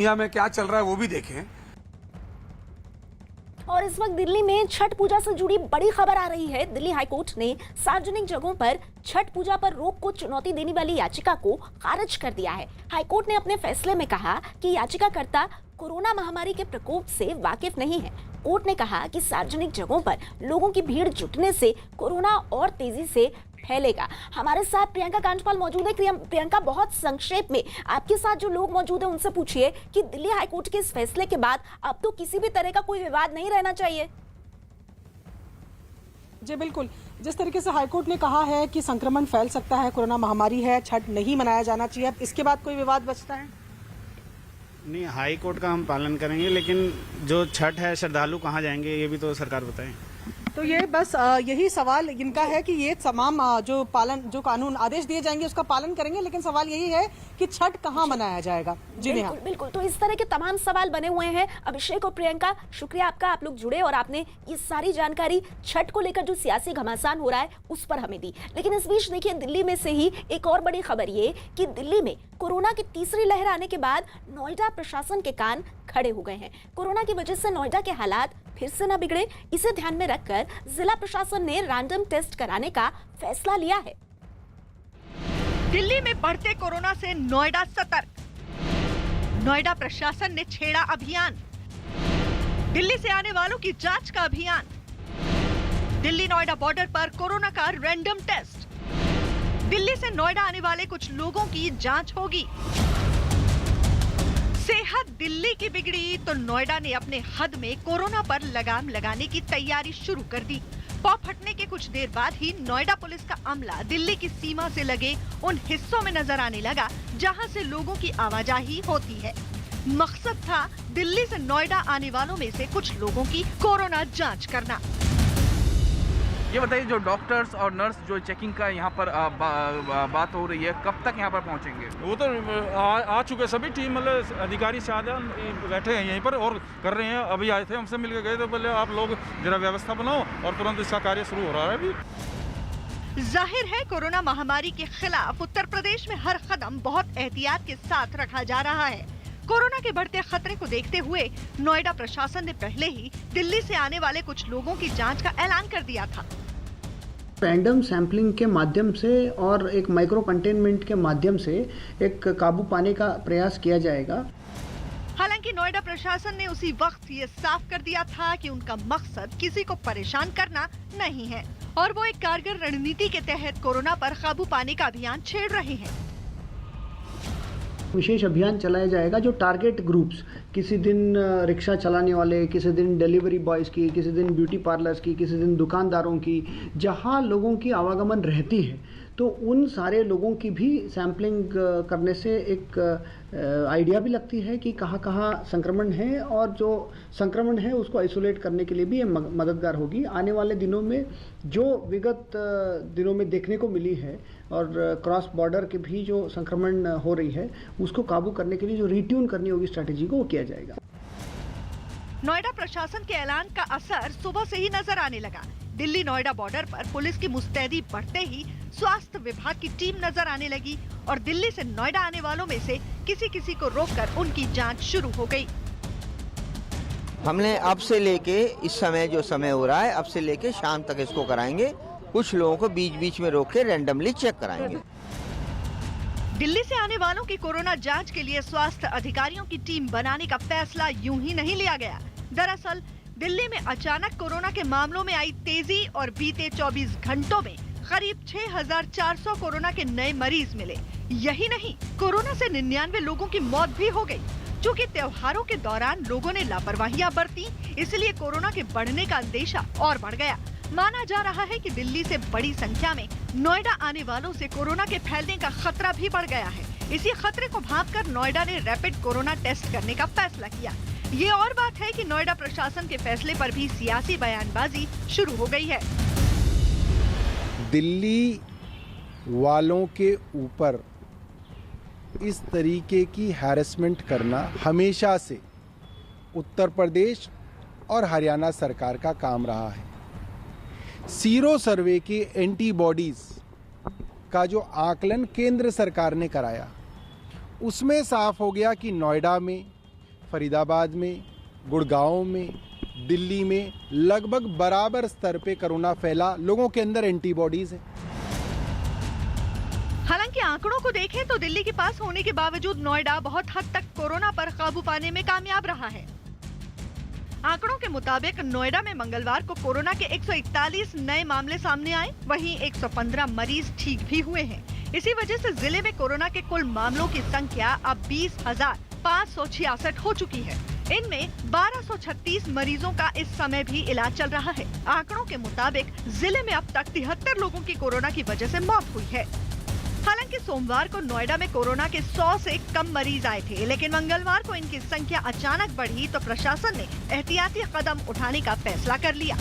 दुनिया में क्या चल रहा है वो भी देखें। और इस वक्त दिल्ली में छठ पूजा से जुड़ी बड़ी खबर आ रही है। दिल्ली हाईकोर्ट ने सार्वजनिक जगहों पर छठ पूजा पर रोक को चुनौती देने वाली याचिका को खारिज कर दिया है। हाईकोर्ट ने अपने फैसले में कहा कि याचिकाकर्ता कोरोना महामारी के प्रकोप से वाकिफ नहीं है। कोर्ट ने कहा कि सार्वजनिक जगहों पर लोगों की भीड़ जुटने से कोरोना और तेजी से फैलेगा। हमारे साथ प्रियंका कांडपाल मौजूद है। प्रियंका, बहुत संक्षेप में आपके साथ जो लोग मौजूद हैं उनसे पूछिए कि दिल्ली हाईकोर्ट के इस फैसले के बाद अब तो किसी भी तरह का कोई विवाद नहीं रहना चाहिए। जी बिल्कुल, जिस तरीके से हाईकोर्ट ने कहा है कि संक्रमण फैल सकता है, कोरोना महामारी है, छठ नहीं मनाया जाना चाहिए, अब इसके बाद कोई विवाद बचता है? नहीं, हाई कोर्ट का हम पालन करेंगे, लेकिन जो छठ है श्रद्धालु कहाँ जाएंगे ये भी तो सरकार बताए। तो ये बस यही सवाल इनका है कि ये तमाम जो कानून आदेश दिए जाएंगे उसका पालन करेंगे, लेकिन सवाल यही है कि छठ कहाँ मनाया जाएगा। जी बिल्कुल, बिल्कुल। तो इस तरह के तमाम सवाल बने हुए हैं। अभिषेक और प्रियंका, शुक्रिया आपका, आप लोग जुड़े और आपने ये सारी जानकारी छठ को लेकर जो सियासी घमासान हो रहा है उस पर हमें दी। लेकिन इस बीच देखिए, दिल्ली में से ही एक और बड़ी खबर ये कि दिल्ली में कोरोना की तीसरी लहर आने के बाद नोएडा प्रशासन के कान खड़े हो गए हैं। कोरोना की वजह से नोएडा के हालात फिर से न बिगड़े, इसे ध्यान में रखकर जिला प्रशासन ने रैंडम टेस्ट कराने का फैसला लिया है। दिल्ली में बढ़ते कोरोना से नोएडा सतर्क। नोएडा प्रशासन ने छेड़ा अभियान। दिल्ली से आने वालों की जांच का अभियान। दिल्ली नोएडा बॉर्डर पर कोरोना का रैंडम टेस्ट। दिल्ली से नोएडा आने वाले कुछ लोगों की जांच होगी। सेहत दिल्ली की बिगड़ी तो नोएडा ने अपने हद में कोरोना पर लगाम लगाने की तैयारी शुरू कर दी। पॉप हटने के कुछ देर बाद ही नोएडा पुलिस का अमला दिल्ली की सीमा से लगे उन हिस्सों में नजर आने लगा जहां से लोगों की आवाजाही होती है। मकसद था दिल्ली से नोएडा आने वालों में से कुछ लोगों की कोरोना जांच करना। ये बताइए, जो डॉक्टर्स और नर्स जो चेकिंग का यहाँ पर बात हो रही है, कब तक यहाँ पर पहुँचेंगे? वो तो आ चुके सभी टीम, मतलब अधिकारी साधन बैठे हैं यहीं पर और कर रहे हैं। अभी आए थे, हमसे मिलकर गए तो बोले आप लोग जरा व्यवस्था बनाओ और तुरंत इसका कार्य शुरू हो रहा है अभी। जाहिर है कोरोना महामारी के खिलाफ उत्तर प्रदेश में हर कदम बहुत एहतियात के साथ रखा जा रहा है। कोरोना के बढ़ते खतरे को देखते हुए नोएडा प्रशासन ने पहले ही दिल्ली से आने वाले कुछ लोगों की जांच का ऐलान कर दिया था। रैंडम सैंपलिंग के माध्यम से और एक माइक्रो कंटेनमेंट के माध्यम से एक काबू पाने का प्रयास किया जाएगा। हालांकि नोएडा प्रशासन ने उसी वक्त ये साफ कर दिया था कि उनका मकसद किसी को परेशान करना नहीं है और वो एक कारगर रणनीति के तहत कोरोना पर काबू पाने का अभियान छेड़ रहे हैं। विशेष अभियान चलाया जाएगा जो टारगेट ग्रुप्स, किसी दिन रिक्शा चलाने वाले, किसी दिन डिलीवरी बॉयज़ की, किसी दिन ब्यूटी पार्लर्स की, किसी दिन दुकानदारों की, जहां लोगों की आवागमन रहती है, तो उन सारे लोगों की भी सैम्पलिंग करने से एक आइडिया भी लगती है कि कहाँ कहाँ संक्रमण है और जो संक्रमण है उसको आइसोलेट करने के लिए भी ये मददगार होगी। आने वाले दिनों में जो विगत दिनों में देखने को मिली है और क्रॉस बॉर्डर के भी जो संक्रमण हो रही है उसको काबू करने के लिए जो रिट्यून करनी होगी स्ट्रैटेजी को, वो किया जाएगा। नोएडा प्रशासन के ऐलान का असर सुबह से ही नजर आने लगा। दिल्ली नोएडा बॉर्डर पर पुलिस की मुस्तैदी बढ़ते ही स्वास्थ्य विभाग की टीम नजर आने लगी और दिल्ली से नोएडा आने वालों में से किसी किसी को रोककर उनकी जांच शुरू हो गई। हमने अब से लेके इस समय जो समय हो रहा है, अब से लेके शाम तक इसको कराएंगे। कुछ लोगों को बीच बीच में रोक के रैंडमली चेक कराएंगे। दिल्ली से आने वालों की कोरोना जांच के लिए स्वास्थ्य अधिकारियों की टीम बनाने का फैसला यूं ही नहीं लिया गया। दरअसल दिल्ली में अचानक कोरोना के मामलों में आई तेजी और बीते 24 घंटों में करीब 6,400 कोरोना के नए मरीज मिले। यही नहीं, कोरोना से 99 लोगों की मौत भी हो गई। चूँकि त्योहारों के दौरान लोगों ने लापरवाहियां बरती, इसलिए कोरोना के बढ़ने का अंदेशा और बढ़ गया। माना जा रहा है कि दिल्ली से बड़ी संख्या में नोएडा आने वालों से कोरोना के फैलने का खतरा भी बढ़ गया है। इसी खतरे को भांपकर नोएडा ने रैपिड कोरोना टेस्ट करने का फैसला किया। ये और बात है कि नोएडा प्रशासन के फैसले पर भी सियासी बयानबाजी शुरू हो गई है। दिल्ली वालों के ऊपर इस तरीके की हैरेसमेंट करना हमेशा से उत्तर प्रदेश और हरियाणा सरकार का काम रहा है। सीरो सर्वे के एंटीबॉडीज का जो आकलन केंद्र सरकार ने कराया, उसमें साफ हो गया कि नोएडा में फरीदाबाद में, गुड़गांव में, दिल्ली में लगभग बराबर स्तर पे कोरोना फैला, लोगों के अंदर एंटीबॉडीज हैं। हालांकि आंकड़ों को देखें तो दिल्ली के पास होने के बावजूद नोएडा बहुत हद तक कोरोना पर काबू पाने में कामयाब रहा है। आंकड़ों के मुताबिक नोएडा में मंगलवार को कोरोना के 141 नए मामले सामने आए, वहीं 115 मरीज ठीक भी हुए हैं। इसी वजह से जिले में कोरोना के कुल मामलों की संख्या अब 20,566 हो चुकी है। इनमें 1236 मरीजों का इस समय भी इलाज चल रहा है। आंकड़ों के मुताबिक जिले में अब तक 73 लोगों की कोरोना की वजह से मौत हुई है। हालांकि सोमवार को नोएडा में कोरोना के 100 से कम मरीज आए थे, लेकिन मंगलवार को इनकी संख्या अचानक बढ़ी तो प्रशासन ने एहतियाती कदम उठाने का फैसला कर लिया।